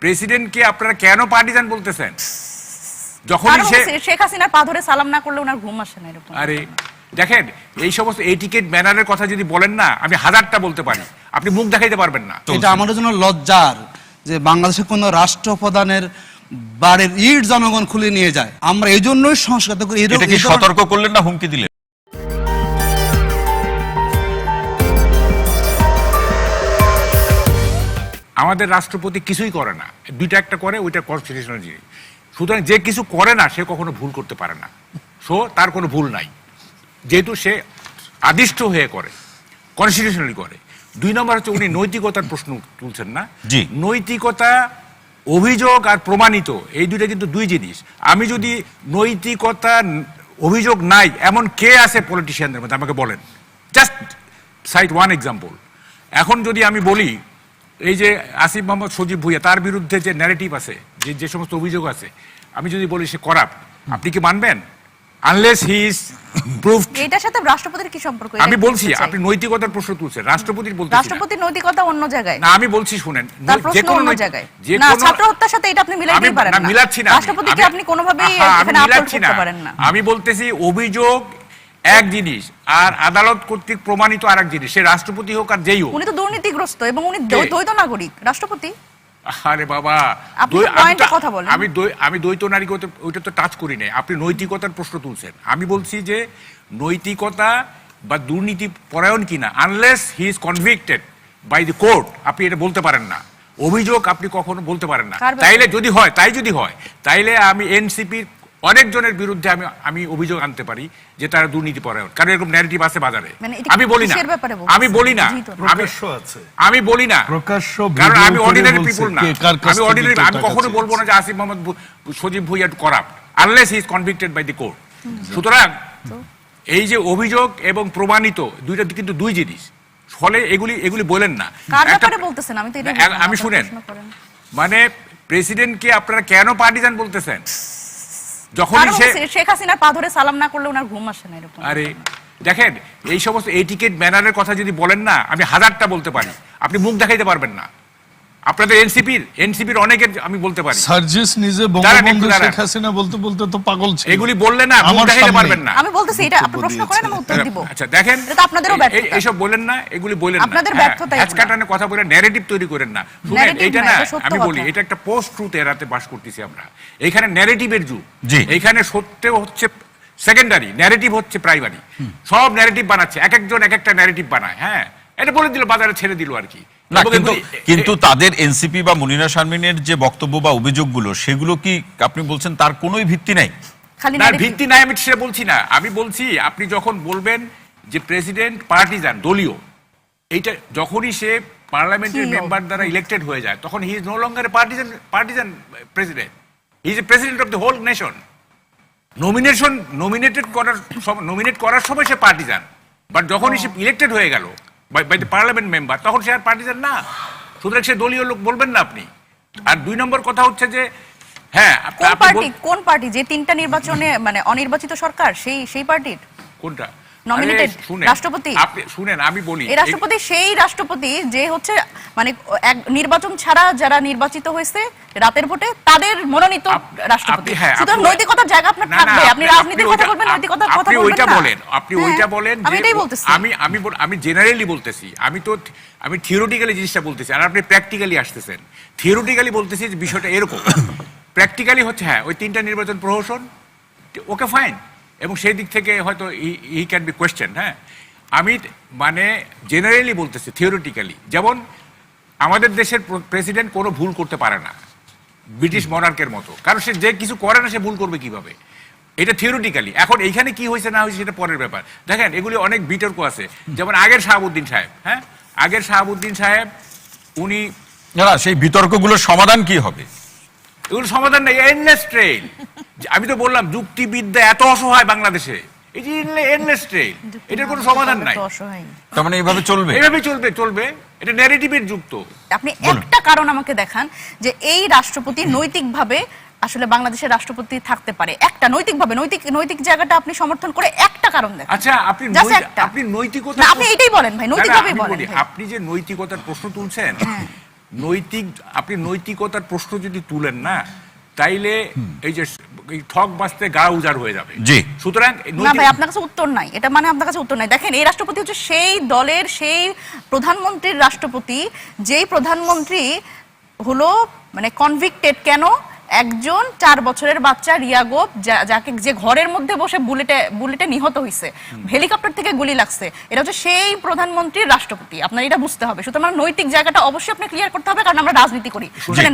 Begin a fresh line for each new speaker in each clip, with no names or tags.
প্রেসিডেন্টকে আপনারা কেন পার্টিজান বলতেছেন? যখন
শেখ হাসিনার পা ধরে সালাম না করলে ওনার ঘুম আসে না এরকম।
আরে দেখেন, এই সমস্ত এটিকেট ম্যানারের কথা যদি বলেন না, আমি হাজারটা বলতে পারি, আপনি মুখ দেখাইতে পারবেন না।
এটা আমাদের জন্য লজ্জার যে বাংলাদেশের কোন রাষ্ট্রপ্রধানের বাড়ির ইট জনগণ খুলে নিয়ে যায়। আমরা এই জন্যই সংস্কার করি।
এটা কি সতর্ক করলেন না হুমকি দিলেন?
আমাদের রাষ্ট্রপতি কিছুই করে না, দুইটা একটা করে, ওইটা কনস্টিটিউশনাল জিনিস। সুতরাং যে কিছু করে না সে কখনো ভুল করতে পারে না, তার কোনো ভুল নাই, যেহেতু সে আদিষ্ট হয়ে করে, কনস্টিটিউশনালি করে। দুই নম্বর হচ্ছে উনি নৈতিকতার প্রশ্ন তুলছেন না। নৈতিকতা, অভিযোগ আর প্রমাণিত, এই দুইটা কিন্তু দুই জিনিস। আমি যদি নৈতিকতা, অভিযোগ নাই এমন কে আছে পলিটিশিয়ানদের মধ্যে আমাকে বলেন, জাস্ট সাইট ওয়ান এক্সাম্পল। এখন যদি আমি বলি এই যে আসিফ মোহাম্মদ সজীব ভুইয়া, তার বিরুদ্ধে যে ন্যারেটিভ আছে, যে সমস্ত অভিযোগ আছে, আমি যদি বলি সে করাপ্ট, আপনি কি মানবেন? Unless he is proved.
এটার সাথে রাষ্ট্রপতির কি সম্পর্ক?
আমি বলছি আপনি নৈতিকতার প্রশ্ন তুলছেন, রাষ্ট্রপতির বলতে
রাষ্ট্রপতির নৈতিকতা অন্য জায়গায়
না। আমি বলছি শুনেন,
যে কোনো জায়গায় না, ছাত্র হত্যার সাথে এটা আপনি মিলাইতে পারেন না।
মিলাচ্ছি না,
রাষ্ট্রপতিকে আপনি কোনোভাবেই এখানে আপলোড করতে পারেন না।
আমি বলতেছি অভিযোগ এক জিনিস আর আদালত কর্তৃক প্রমাণিত আরেক জিনিস। সে রাষ্ট্রপতি হোক আর যেই হোক।
উনি তো দুর্নীতিগ্রস্ত এবং উনি দ্বৈত নাগরিক রাষ্ট্রপতি।
আরে বাবা, আমি দ্বৈত নারীকে ওইটা তো টাচ করি নাই। আপনি নৈতিকতার প্রশ্ন তুলছেন। আমি বলছি যে নৈতিকতা বা দুর্নীতি পরায়ণ কিনা, unless he is convicted by the court, আপনি এটা বলতে পারেন না। অভিযোগ আপনি কখনো বলতে পারেন না। তাইলে যদি হয়, তাইলে আমি এনসিপির অনেকজনের বিরুদ্ধে আমি অভিযোগ আনতে পারি যে তারা দুর্নীতি পরায়ণ, কারণ এরকম ন্যারেটিভ আছে বাজারে। আমি বলি না, কারণ আমি অর্ডিনারি পিপল না। আমি কখনো বলবো না যে Asif Mohammad Sajib Bhuiyan corrupt, unless he is convicted by the court. সুতরাং এই যে অভিযোগ এবং প্রমাণিত, দুইটা কিন্তু দুই জিনিস। ফলে এগুলি বলেন না। আমি শুনেন, মানে প্রেসিডেন্টকে আপনারা কেন পার্টিজান বলতেছেন? যখন
শেখ হাসিনার পা ধরে সালাম না করলে ওনার ঘুম আসে না এরকম।
আরে দেখেন, এই সমস্ত এটিকেট ম্যানারের কথা যদি বলেন না, আমি হাজারটা বলতে পারি, আপনি মুখ দেখাইতে পারবেন না। আপনাদের এনসিপির অনেকের আমি বলতে পারি।
সার্জিস নিজে বঙ্গবন্ধু শেখ হাসিনা বলতে বলতে তো পাগল ছিল।
এগুলি বললে না, মুখ দেখাইতে পারবেন না।
আমি বলতেছি এটা আপনি প্রশ্ন করেন, আমি উত্তর দিব।
আচ্ছা দেখেন,
এটা আপনাদেরও ব্যর্থতা।
এইসব বলেন না, এগুলি বলেন না,
আপনাদের ব্যর্থতাই।
হ্যাচকাটানে কথা বলে ন্যারেটিভ তৈরি করেন না। শুনেন, এইটা না, আমি বলি এটা একটা পোস্ট ট্রুথ এরাতে বাস করতেছি আমরা। এইখানে ন্যারেটিভের যুগ। এইখানে সত্য হচ্ছে সেকেন্ডারি, ন্যারেটিভ হচ্ছে প্রাইমারি। সব ন্যারেটিভ বানাচ্ছে, এক একজন এক একটা ন্যারেটিভ বানায়। হ্যাঁ, এটা বলে দিল, বাজারে ছেড়ে দিল আর কি।
কিন্তু তাদের এনসিপি বা মুনিরা শারমিনের যে বক্তব্য বা অভিযোগগুলো, সেগুলো কি আপনি বলছেন তার কোনোই ভিত্তি নাই?
ভিত্তি নাই আমি সেটা বলছি না। আমি বলছি আপনি যখন বলবেন যে প্রেসিডেন্ট পার্টিজান, দলীয়, এইটা যখনই সে পার্লামেন্টের মেম্বার দ্বারা ইলেক্টেড হয়ে যায়, তখন he is no longer partisan president, he is a president of the whole nation. Nominate করার সময় সে পার্টিজান, বাট যখনই সে ইলেক্টেড হয়ে গেল বাই দ্য পার্লামেন্ট মেম্বার, তখন সে আর পার্টিজান না। সুতরাং সে দলীয় লোক বলবেন না আপনি। আর দুই নম্বর কথা হচ্ছে যে হ্যাঁ,
কোন পার্টি যে তিনটা নির্বাচনে মানে অনির্বাচিত সরকার, সেই পার্টির কোনটা নমিনেটেড রাষ্ট্রপতি?
আপনি শুনেন, আমি বলি
এই রাষ্ট্রপতি সেই রাষ্ট্রপতি যে হচ্ছে মানে এক নির্বাচন ছাড়া যারা নির্বাচিত হয়েছে রাতের ভোটে, তাদের মনোনীত রাষ্ট্রপতি। সুতরাং নৈতিকতার জায়গা আপনার থাকবে। আপনি রাজনীতির কথা বলবেন, নৈতিকতার কথা বলবেন না।
আপনি ওইটা বলেন।
আমি এটাই বলতেছি।
আমি জেনারেলি বলতেছি। আমি থিওরিটিক্যালি জিনিসটা বলতেছি, আর আপনি প্র্যাকটিক্যালি আসতেছেন। থিওরিটিক্যালি বলতেছি যে বিষয়টা এরকম, প্র্যাকটিক্যালি হচ্ছে হ্যাঁ ওই তিনটা নির্বাচন প্রহসন, ওকে ফাইন, এবং সেই দিক থেকে হয়তো হি ক্যান বি কোয়েশ্চেন। হ্যাঁ, আমি মানে জেনারেলি বলতেছি, থিওরিটিক্যালি। যেমন আমাদের দেশের প্রেসিডেন্ট কোনো ভুল করতে পারে না ব্রিটিশ মনার্কের মতো, কারণ সে যে কিছু করে না সে ভুল করবে কিভাবে, এটা থিওরিটিক্যালি। এখন এইখানে কি হয়েছে না হয়েছে সেটা পরের ব্যাপার। দেখেন, এগুলি অনেক বিতর্ক আছে। যেমন আগের শাহাবুদ্দিন সাহেব, হ্যাঁ, আগের শাহাবুদ্দিন সাহেব, উনি
সেই বিতর্কগুলোর সমাধান কি হবে?
এগুলো সমাধান নেই, এন্ডলেস ট্রেন। আমি তো বললাম যুক্তিবিদ্যা এত অসহায় বাংলাদেশে, এন্ডলেস ট্রেন, এটার কোনো সমাধান নাই।
তার মানে এইভাবে
চলবে, এটা ন্যারেটিভের যুক্ত।
আপনি একটা কারণ আমাকে দেখান যে এই রাষ্ট্রপতি নৈতিকভাবে আসলে বাংলাদেশের রাষ্ট্রপতি থাকতে পারে, একটা নৈতিকভাবে, নৈতিক জায়গাটা আপনি সমর্থন করে একটা কারণ দেখান।
আচ্ছা, আপনি নৈতিকতা,
আপনি এটাই বলেন ভাই, নৈতিকভাবে বলেন।
আপনি যে নৈতিকতার প্রশ্ন তুলছেন, আপনি নৈতিকতার প্রশ্ন যদি তুলেন না, তাইলে এই যে এই ঠক বাঁচতে গা উজাড় হয়ে যাবে।
জি।
সুতরাং
না ভাই, আপনার কাছে উত্তর নাই, এটা মানে আপনার কাছে উত্তর নাই। দেখেন, এই রাষ্ট্রপতি হচ্ছে সেই দলের সেই প্রধানমন্ত্রীর রাষ্ট্রপতি, যেই প্রধানমন্ত্রী হলো মানে কনভিক্টেড। কেন? একজন 4 বছরের বাচ্চা রিয়াগোপ, যাকে যে ঘরের মধ্যে বসে বুলেটে নিহত হয়েছে, হেলিকপ্টার থেকে গুলি লাগছে, এটা হচ্ছে সেই প্রধানমন্ত্রীর রাষ্ট্রপতি। আপনার এটা বুঝতে হবে। সুতরাং নৈতিক জায়গাটা অবশ্যই আপনি ক্লিয়ার করতে হবে, কারণ আমরা রাজনীতি করি।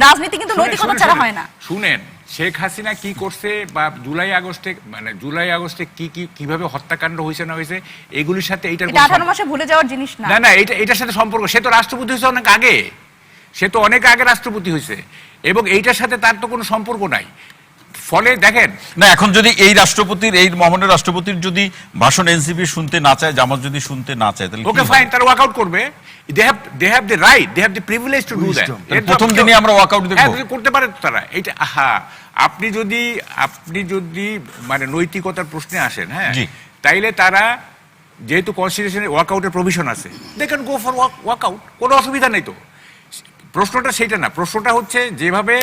রাজনীতি কিন্তু নৈতিকতা ছাড়া হয় না।
শুনেন, শেখ হাসিনা কি করছে, বা জুলাই আগস্টে কিভাবে হত্যাকাণ্ড হয়েছে না হয়েছে, এগুলির সাথে এইটার
18 মাসে ভুলে যাওয়ার জিনিস না।
না, এটার সাথে সম্পর্ক। সে তো রাষ্ট্রপতি হয়েছে অনেক আগে, রাষ্ট্রপতি হয়েছে, এবং এইটার সাথে তার তো কোনো সম্পর্ক নাই। ফলে দেখেন
না, এখন যদি এই মহামান্য রাষ্ট্রপতির যদি ভাষণ এনসিপি শুনতে না চায়, জামাত যদি শুনতে না চায়, তাহলে
ওকে ফাইন, তারা ওয়াকআউট করবে। they have the right, they have the privilege to do that.
প্রথম দিনই আমরা ওয়াকআউট দেব,
করতে পারে তারা এইটা। আপনি যদি মানে নৈতিকতার প্রশ্নে আসেন, হ্যাঁ, তাইলে তারা যেহেতু কনস্টিটিউশনে ওয়াকআউটের প্রভিশন আছে, they can go for walkout, কোনো অসুবিধা নেই। তো প্রশ্নটা সেইটা না, প্রশ্নটা হচ্ছে যেভাবে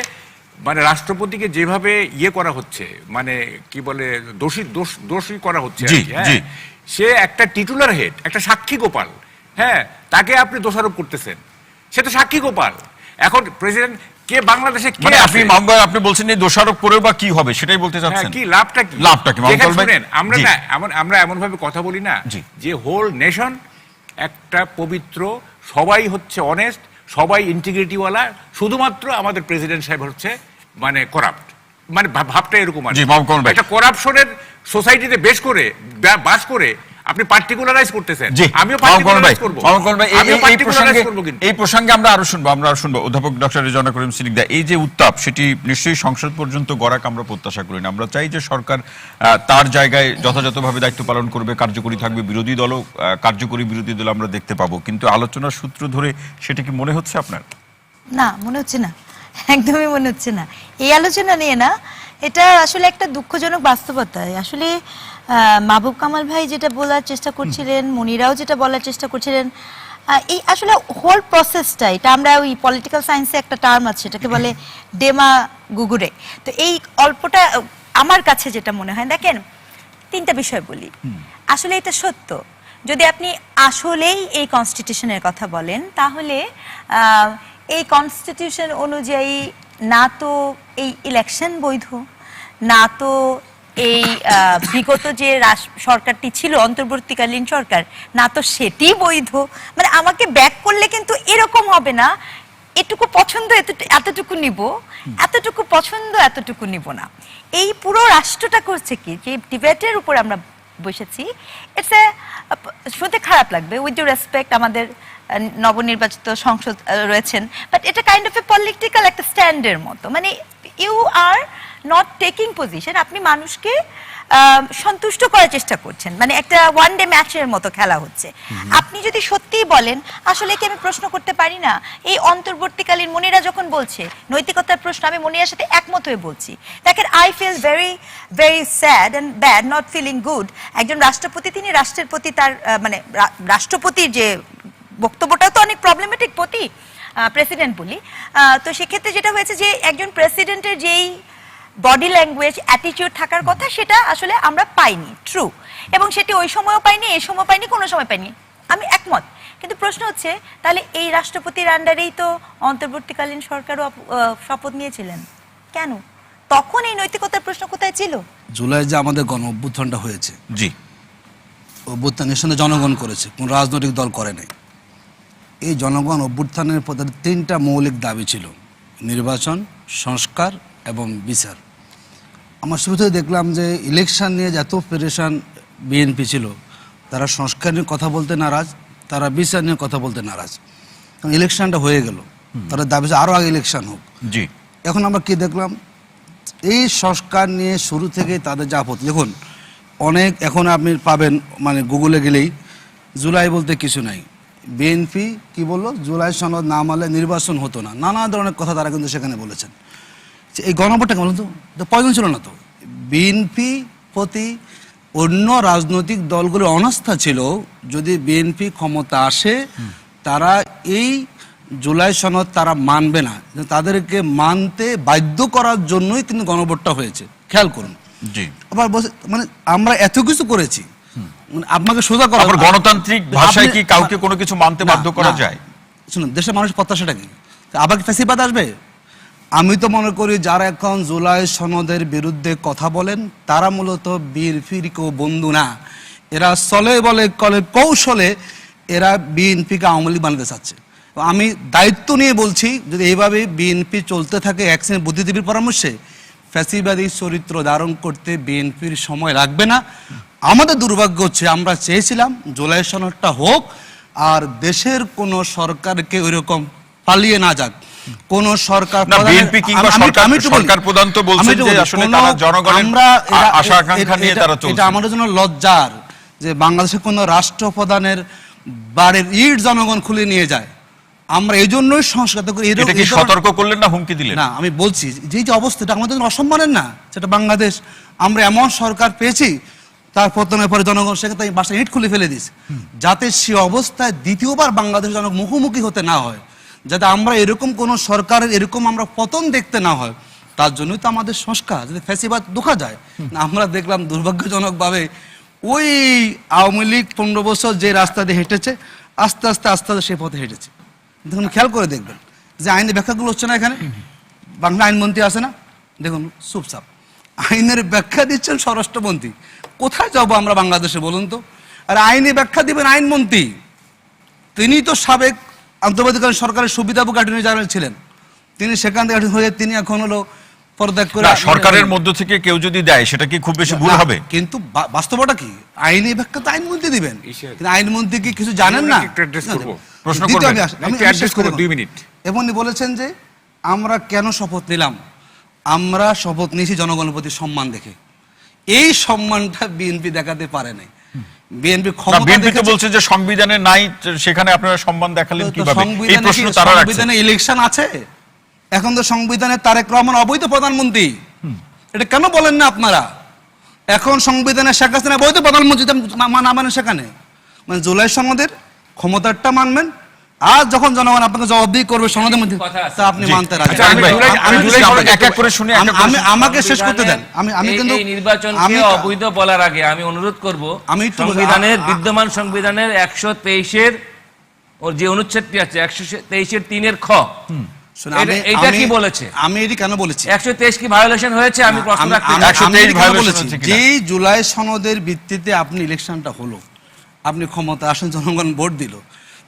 মানে রাষ্ট্রপতিকে যেভাবে করা হচ্ছে, মানে কি বলে দোষী করা হচ্ছে, সে একটা টিটুলার হেড, একটা সাক্ষী গোপাল, হ্যাঁ, তাকে আপনি দোষারোপ করতেছেন। সে তো সাক্ষী গোপাল। এখন প্রেসিডেন্ট কে বাংলাদেশে কে,
আপনি বলছেন এই দোষারোপ করে বা কি হবে সেটাই বলতে চাচ্ছেন?
কি লাভটা কি?
শুনেন,
আমরা এমন ভাবে কথা বলি না যে হোল নেশন একটা পবিত্র, সবাই হচ্ছে অনেস্ট, সবাই ইন্টিগ্রিটিওয়ালা, শুধুমাত্র আমাদের প্রেসিডেন্ট সাহেব হচ্ছে মানে করাপ্ট। মানে ভাবটা এরকম আছে। একটা করাপশনের সোসাইটিতে বাস করে আপনি পার্টিকুলারাইজ করতেছেন। আমিও পার্টিকুলারাইজ করব।
এই প্রসঙ্গে আমরা আরো শুনবো অধ্যাপক ডক্টর রেজওয়ানা করিম সিদ্দিকী। এই যে উত্তাপ, সেটি নিশ্চয়ই সংসদ পর্যন্ত গড়াক আমরা প্রত্যাশা করি না। আমরা চাই যে সরকার তার জায়গায় যথাযথভাবে দায়িত্ব পালন করবে, কার্যকরী থাকবে, কার্যকরী বিরোধী দল আমরা দেখতে পাবো। কিন্তু আলোচনার সূত্র ধরে সেটা কি মনে হচ্ছে আপনার?
না, মনে হচ্ছে না, একদমই মনে হচ্ছে না। এই আলোচনা নিয়ে না, এটা আসলে একটা দুঃখজনক বাস্তবতা। আসলে মাহবুব কামাল ভাই যেটা বলার চেষ্টা করছিলেন, মনিরাও যেটা বলার চেষ্টা করছিলেন, এই আসলে হোল প্রসেসটা, এটা আমরা ওই পলিটিক্যাল সায়েন্সে একটা টার্ম আছে, এটাকে বলে ডেমাগুগুরে। তো এই অল্পটা আমার কাছে যেটা মনে হয়, দেখেন 3টা বিষয় বলি। আসলে এটা সত্য, যদি আপনি আসলেই এই কনস্টিটিউশনের কথা বলেন, তাহলে এই কনস্টিটিউশন অনুযায়ী না তো এই ইলেকশন বৈধ, না তো এই বিগত যে সরকারটি ছিল অন্তর্বর্তীকালীন সরকার, না তো সেটি বৈধ। মানে আমাকে ব্যাক করলে কিন্তু এরকম হবে না, এটুকু পছন্দ এতটুকু নিব, এতটুকু পছন্দ এতটুকু নিব না। এই পুরো রাষ্ট্রটা করছে কি, যে ডিবেটের উপর আমরা বসেছি, ইটস শুনতে খারাপ লাগবে, উইথ ডিউ রেসপেক্ট, আমাদের নবনির্বাচিত সংসদ রয়েছেন, বাট এটা কাইন্ড অফ এ পলিটিক্যাল একটা স্ট্যান্ডের মতো। মানে you are not taking position, আপনি মানুষকে সন্তুষ্ট করার চেষ্টা করছেন, মানে একটা ওয়ান ডে ম্যাচের মতো খেলা হচ্ছে। আপনি যদি সত্যিই বলেন, আসলে কি আমি প্রশ্ন করতে পারি না, এই অন্তর্বর্তীকালীন মনিরা যখন বলছে নৈতিকতার প্রশ্ন, আমি মনিরার সাথে একমত হয়ে বলছি। দেখেন, I feel very very sad and bad, not feeling good. একজন রাষ্ট্রপতি, তিনি রাষ্ট্রের প্রতি তার মানে রাষ্ট্রপতির যে বক্তব্যটা তো অনেক প্রবলেমেটিক, প্রেসিডেন্ট বলি। তো সেক্ষেত্রে যেটা হয়েছে যে একজন প্রেসিডেন্টের যেই বডি ল্যাঙ্গুয়েজ, অ্যাটিটিউড থাকার কথা, সেটা আসলে আমরা পাইনি, ট্রু। এবং সেটি ওই সময়ও পাইনি, এই সময় পাইনি, কোনো সময় পাইনি, আমি একমত। কিন্তু প্রশ্ন হচ্ছে, তাহলে এই রাষ্ট্রপতির আন্ডারেই তো অন্তর্বর্তীকালীন সরকারও শপথ নিয়েছিলেন, কেন তখন এই নৈতিকতার প্রশ্ন কোথায় ছিল?
জুলাই যে আমাদের গণ অভ্যুত্থানটা হয়েছে,
জি,
অভ্যুত্থানের সঙ্গে জনগণ করেছে, কোন রাজনৈতিক দল করে নাই। এই জনগণ অভ্যুত্থানের পথে 3টা মৌলিক দাবি ছিল: নির্বাচন, সংস্কার এবং বিচার। আমার শুরুতে দেখলাম যে ইলেকশন নিয়ে এত পেরেশান বিএনপি ছিল, তারা সংস্কার নিয়ে কথা বলতে নারাজ, তারা বিচার নিয়ে কথা বলতে নারাজ। ইলেকশনটা হয়ে গেল, তারা দাবি আরও আগে ইলেকশন হোক।
জি,
এখন আমরা কি দেখলাম, এই সংস্কার নিয়ে শুরু থেকে তাদের যা আপত্তি, দেখুন অনেক, এখন আপনি পাবেন মানে গুগলে গেলেই জুলাই বলতে কিছু নাই। বিএনপি কি বললো, জুলাই সনদ না মানলে নির্বাচন হতো না, নানা ধরনের কথা তারা কিন্তু সেখানে বলেছেন। এই গণভোটটা বলুন তো প্রয়োজন ছিল না। তো বিএনপি প্রতি অন্য রাজনৈতিক দলগুলোর অনাস্থা ছিল, যদি বিএনপি ক্ষমতা আসে তারা এই জুলাই সনদ তারা মানবে না, তাদেরকে মানতে বাধ্য করার জন্যই কিন্তু গণভোটটা হয়েছে, খেয়াল করুন।
জি,
আবার মানে আমরা এত কিছু করেছি, মানে আপনাকে সোজা করা,
আবার গণতান্ত্রিক ভাষায় কি কাউকে কোনো কিছু মানতে বাধ্য করা যায়?
শুনুন, দেশের মানুষ প্রত্যাশাটা কি? আবার কি ফ্যাসিবাদ আসবে? আমি তো মনে করি যারা এখন জুলাই সনদের বিরুদ্ধে কথা বলেন তারা মূলত বিএনপির কেউ বন্ধু না, এরা চলে বলে কলে কৌশলে এরা বিএনপিকে আওয়ামী লীগ বানাতে চাচ্ছে। আমি দায়িত্ব নিয়ে বলছি, যদি এইভাবে বিএনপি চলতে থাকে এক শ্রেণীর বুদ্ধিজীবীর পরামর্শে, ফ্যাসিবাদী চরিত্র ধারণ করতে বিএনপির সময় লাগবে না। আমাদের দুর্ভাগ্য হচ্ছে আমরা চেয়েছিলাম জুলাই সনদটা হোক আর দেশের কোন সরকারকে ওইরকম পালিয়ে না যাক, কোন সরকার
বিএনপি কিংবা সরকার প্রধান তো বলছেন যে আসলে তারা জনগণের আশা আকাঙ্ক্ষা নিয়ে তারা চলছে।
এটা আমাদের জন্য লজ্জার যে বাংলাদেশের কোন রাষ্ট্রপ্রধানের বাড়ির ইট জনগণ খুলে নিয়ে যায়। আমরা এই জন্যই সংস্কার করি।
এটা কি সতর্ক করলেন না হুমকি দিলেন?
না, আমি বলছি যে যে অবস্থাটা আমাদের জন্য অসম্মানের না, সেটা বাংলাদেশ। আমরা এমন সরকার পেয়েছি তার পতনের পরে জনগণ সেখানে বাসা ইট খুলে ফেলে দিয়েছে, যাতে সে অবস্থায় দ্বিতীয়বার বাংলাদেশ জনগণ মুখোমুখি হতে না হয়, যাতে আমরা এরকম কোন সরকারের এরকম আমরা পতন দেখতে না হয়। তার জন্যই তো আমাদের সংস্কার, যাতে ফ্যাসিবাদ দেখা যায়। আমরা দেখলাম দুর্ভাগ্যজনকভাবে ওই আওয়ামী লীগ 15 বছর যে রাস্তা দিয়ে হেঁটেছে, আস্তে আস্তে আস্তে আস্তে সে পথে হেঁটেছে। দেখুন, খেয়াল করে দেখবেন যে আইনের ব্যাখ্যাগুলো হচ্ছে না। এখানে বাংলা আইনমন্ত্রী আছে না, দেখুন চুপচাপ আইনের ব্যাখ্যা দিচ্ছেন স্বরাষ্ট্রমন্ত্রী। কোথায় যাবো আমরা বাংলাদেশে বলুন তো? আর আইনে ব্যাখ্যা দিবেন আইনমন্ত্রী, তিনি তো সাবেক আন্তর্জাতিক সরকারের সুবিধাভোগী অ্যাটর্নি জেনারেল ছিলেন, তিনি সেখান থেকে হয়ে তিনি এখন হলো পদত্যাগ করে
সরকারের মধ্য থেকে কেউ যদি দেয় সেটা কি খুব বেশি ভুল হবে?
কিন্তু বাস্তবতা কি, আইনি ব্যাখ্যা তো আইনমন্ত্রী দিবেন, কিন্তু আইনমন্ত্রী কি কিছু জানেন না?
প্রশ্ন করবেন,
আমি অ্যাড্রেস করব 2 মিনিট।
এমনি বলেছেন যে আমরা কেন শপথ নিলাম, আমরা শপথ নিয়েছি জনগণের প্রতি সম্মান দেখে। এই সম্মানটা বিএনপি দেখাতে পারে নাই। বিএনপি
তো বলছে যে সংবিধানে নাই, সেখানে আপনারা সম্মান দেখালেন কিভাবে? এই প্রশ্ন তারা রাখছে।
সংবিধানে ইলেকশন আছে, এখন তো সংবিধানে তারেক রহমান অবৈধ প্রধানমন্ত্রী, এটা কেন বলেন না আপনারা? এখন সংবিধানে শেখ হাসিনা বৈধ প্রধানমন্ত্রী না মানেন, সেখানে মানে জুলাই সনদের ক্ষমতাটা মানবেন, আর যখন জনগণ আপনাকে জবাবদিহি করবে সনদের মধ্যে তা আপনি মানতে রাজি। আমাকে শেষ করতে দেন। আমি কিন্তু
নির্বাচনকে অবৈধ বলার আগে আমি অনুরোধ করব, সংবিধানের বিদ্যমান সংবিধানের 123-এর ওর যে অনুচ্ছেদটি আছে 123-এর 3-এর খ, এটা কি বলেছে?
আমি এটি কেন বলেছি
123 কি ভায়োলেশন হয়েছে? আমি প্রশ্ন রাখতে
123 ভায়োলেশন। যেই জুলাই সনদের ভিত্তিতে আপনি ইলেকশনটা হলো, আপনি ক্ষমতা আসেন, জনগণ ভোট দিল,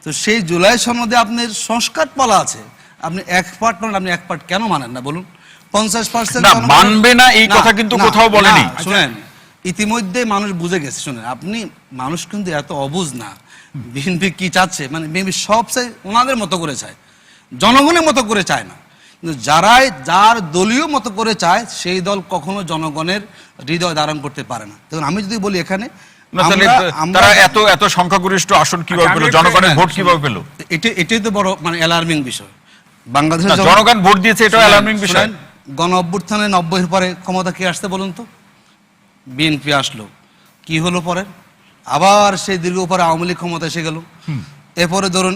তো সেই জুলাই সনদে আপনার সংস্কার বলা আছে, আপনি এক পার্ট মানেন, আপনি এক পার্ট কেন মানেন না বলুন? 50%
মানবে না এই কথা কিন্তু কোথাও বলেনি।
শুনেন, ইতিমধ্যে মানুষ বুঝে গেছে। শুনেন, আপনি মানুষ কিন্তু এত অবুঝ না। বিএনপি কি চাচ্ছে, মানে বিএনপি সব চাই ওনাদের মতো করে চায়, জনগণের মতো করে চায় না। কিন্তু যার দলীয় মতো করে চায় সেই দল কখনো জনগণের হৃদয় ধারণ করতে পারে না। দেখুন, আমি যদি বলি এখানে
তারা এত সংখ্যাগরিষ্ঠ আসন কিভাবে পেল, জনগণের ভোট কিভাবে পেল,
এটাই তো বড় মানে অ্যালার্মিং বিষয়। বাংলাদেশের
জনগণ ভোট দিয়েছে, এটা অ্যালার্মিং বিষয়।
গণ অভ্যুত্থানে 90-এর পরে ক্ষমতা কি আসতে বলুন তো? বিএনপি আসলো, কি হলো পরে? আবার সেই দীর্ঘ পরে আওয়ামী লীগ ক্ষমতা এসে গেল। এরপরে ধরুন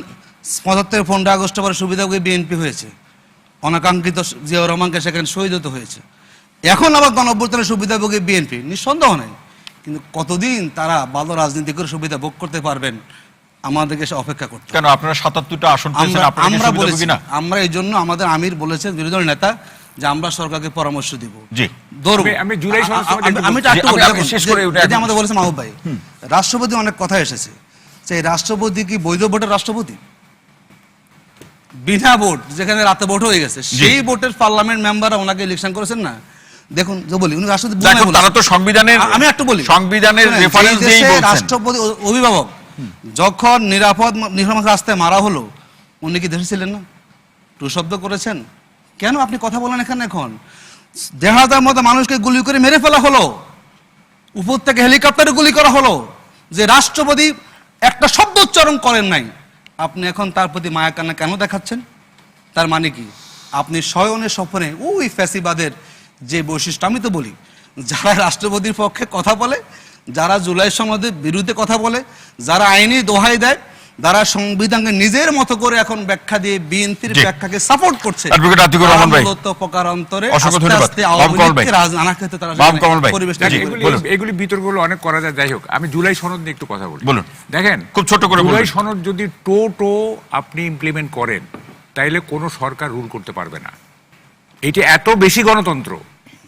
75-15 আগস্ট পরে সুবিধাভোগী বিএনপি হয়েছে, অনাকাঙ্ক্ষিত জিয়াউর রহমানকে সেখানে শহীদ হতে হয়েছে। এখন আবার গণ অভ্যুত্থানের সুবিধাভোগী বিএনপি, নিঃসন্দেহ নেই, কিন্তু কতদিন তারা ভালো রাজনীতি করে সুবিধা ভোগ করতে পারবেন আমাদেরকে অপেক্ষা করতে।
কেন আপনারা 77টা আসন পেয়েছেন,
আমরা বলেছি না, আমরা এই জন্য আমাদের আমির বলেছেন বিরোধী দল নেতা যে আমরা সরকারকে পরামর্শ দিব।
জি,
আমি জুলাই আমাদের বলেছে মাহবুব ভাই, রাষ্ট্রপতি অনেক কথা এসেছে, যে রাষ্ট্রপতি কি বৈধ ভোটের রাষ্ট্রপতি? বিনা ভোট, যেখানে রাতে ভোট হয়ে গেছে, সেই ভোটের পার্লামেন্ট মেম্বাররা ওনাকে ইলেকশন করেছেন না। দেখুন যে বলি, উনি রাষ্ট্রপতি,
তারা তো সংবিধানের, আমি একটু বলি, সংবিধানের রেফারেন্স দিয়েই বলছেন।
রাষ্ট্রপতি অভিভাবক যখন নিরাপদ রাস্তায় মারা হলো, উনি কি দেশে ছিলেন না? টু শব্দ করেছেন কেন? আপনি কথা বলেন এখানে। এখন 1000 মতো মানুষকে গুলি করে মেরে ফেলা হলো, উপর থেকে হেলিকপ্টারে গুলি করা হলো, যে রাষ্ট্রপতি একটা শব্দ উচ্চারণ করেন নাই। আপনি এখন তার প্রতি মায়া কান্না কেন দেখাচ্ছেন? তার মানে কি? আপনি শয়নের স্বপ্নে ওই ফ্যাসিবাদের যে বৈশিষ্ট্য, আমি তো বলি, যারা রাষ্ট্রপতির পক্ষে কথা বলে, যারা জুলাই সনদের বিরুদ্ধে কথা বলে, যারা আইনি দোহাই দেয়, যারা সংবিধানকে নিজের মতো করে এখন ব্যাখ্যা দিয়ে বিএনপির
জি।
ব্যাখ্যাকে সাপোর্ট করছে,
অ্যাডভোকেট আতিকুর রহমান ভাই।
তারা মূলত প্রকারান্তরে
অসংখ্য
আস্তে
ধন্যবাদ।
আস্তে
বাবু
আওয়ামী
কামাল ভাই।
লীগকে রাজনীতিতে তারা
বাবু কামাল ভাই।
পরিবেশটা
জি,
তৈরি
এগুলি
করে।
বলুন।
এগুলি বিতর্কগুলো অনেক করা যায়, যাই হোক আমি জুলাই সনদ নিয়ে একটু কথা বলি।
বলুন।
দেখেন
খুব ছোট করে
জুলাই
বলবেন।
সনদ যদি আপনি ইমপ্লিমেন্ট করেন তাইলে কোনো সরকার রুল করতে পারবে না। এটা এত বেশি গণতন্ত্র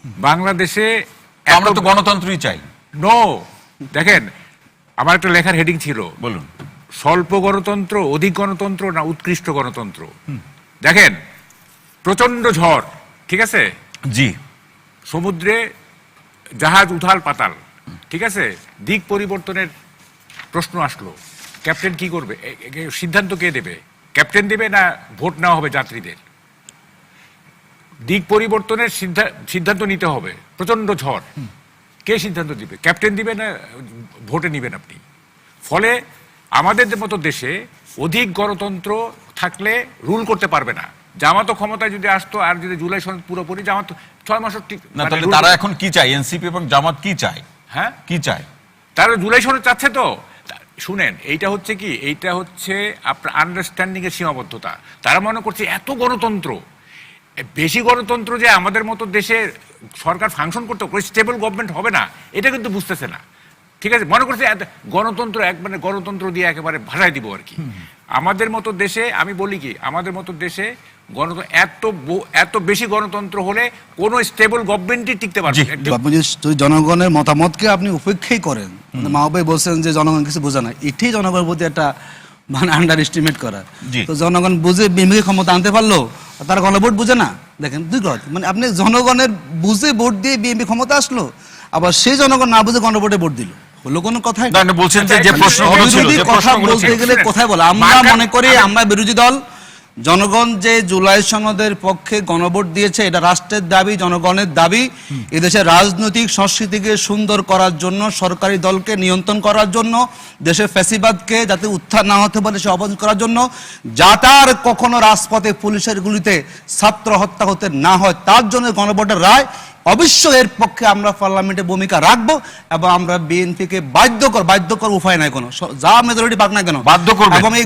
বাংলাদেশে,
আমরা তো গণতন্ত্রই চাই।
নো, দেখেন আমার একটা লেখার হেডিং ছিল,
বলুন।
স্বল্প গণতন্ত্র, অধিক গণতন্ত্র না উৎকৃষ্ট গণতন্ত্র। দেখেন প্রচন্ড ঝড়, ঠিক আছে,
জি,
সমুদ্রে জাহাজ উথাল পাতাল, ঠিক আছে, দিক পরিবর্তনের প্রশ্ন আসলো, ক্যাপ্টেন কি করবে? সিদ্ধান্ত কে দেবে? ক্যাপ্টেন দেবে না ভোট নেওয়া হবে যাত্রীদের? দিক পরিবর্তনের সিদ্ধান্ত নিতে হবে, প্রচন্ড ঝড়, কে সিদ্ধান্ত দিবে? ক্যাপ্টেন দিবে না ভোটে নিবেন আপনি? ফলে আমাদের মতো দেশে অধিক গণতন্ত্র থাকলে রুল করতে পারবে না। জামাত ক্ষমতায় যদি আসতো আর যদি জুলাই সনদ পুরোপুরি, জামাত 6 মাসও ঠিক
না
মানে
তাহলে
rule
তারা
করতে-
এখন কি চায়? এনসিপি এবং জামাত কি চায়?
হ্যাঁ,
কি চায়?
তারা জুলাই সনদ চাচ্ছে তো। শুনেন, এইটা হচ্ছে কি, এইটা হচ্ছে আপনার আন্ডারস্ট্যান্ডিং এর সীমাবদ্ধতা। তারা মনে করছে এত গণতন্ত্র, বেশি গণতন্ত্র যে আমাদের মতো দেশে সরকার ফাংশন করতে, স্টেবল গভর্নমেন্ট হবে না, এটা কিন্তু বুঝতেছে না। ঠিক আছে, মনে করছে গণতন্ত্র মানে গণতন্ত্র দিয়ে একেবারে ভাষায় দিব আর কি। আমাদের মতো দেশে, আমি বলি কি, আমাদের মতো দেশে এত বেশি গণতন্ত্র হলে কোন স্টেবল গভর্নমেন্টই টিকতে পারবে না।
আপনি যদি জনগণের মতামতকে আপনি উপেক্ষাই করেন, মাহবুব বলছেন যে জনগণ কিছু বোঝে না, এটাই জনগণের প্রতি একটা মানে আন্ডার এস্টিমেট করা।
জি।
তো জনগণ বুঝে বিএনপিকে ক্ষমতা আনতে পারলো, তারা গণভোট বুঝে না। দেখেন দুই কথা, মানে আপনি জনগণের বুঝে ভোট দিয়ে বিএনপি ক্ষমতা আসলো, আবার সেই জনগণ না বুঝে গণভোটে ভোট দিল, হলো কোনো কথাই?
না, না, বলছেন যে প্রশ্নগুলো ছিল,
বিরোধী
যে
কথা
প্রশ্নগুলো
বলতে
ছিল।
গেলে কোথায় বলে, আমরা মনে করি আমরা বিরোধী দল, জনগণ যে জুলাই সনদের পক্ষে গণভোট দিয়েছে এটা রাষ্ট্রের দাবি, জনগণের দাবি। এদেশের রাজনৈতিক সংস্কৃতিকে সুন্দর করার জন্য, সরকারি দলকে নিয়ন্ত্রণ করার জন্য, দেশের ফ্যাসিবাদকে যাতে উত্থান না হতে পারে সে অবরোধ করার জন্য, যাতে আর কখনো রাজপথে পুলিশের গুলিতে ছাত্র হত্যা হতে না হয়, তার জন্য গণভোটের রায়। অবশ্যই এর পক্ষে আমরা পার্লামেন্টে ভূমিকা রাখবো এবং আমরা বিএনপিকে বাধ্য কর উপায় নাই কোনো, যা মেজরিটি পাক না কেন
বাধ্য করবেন।
এবং এই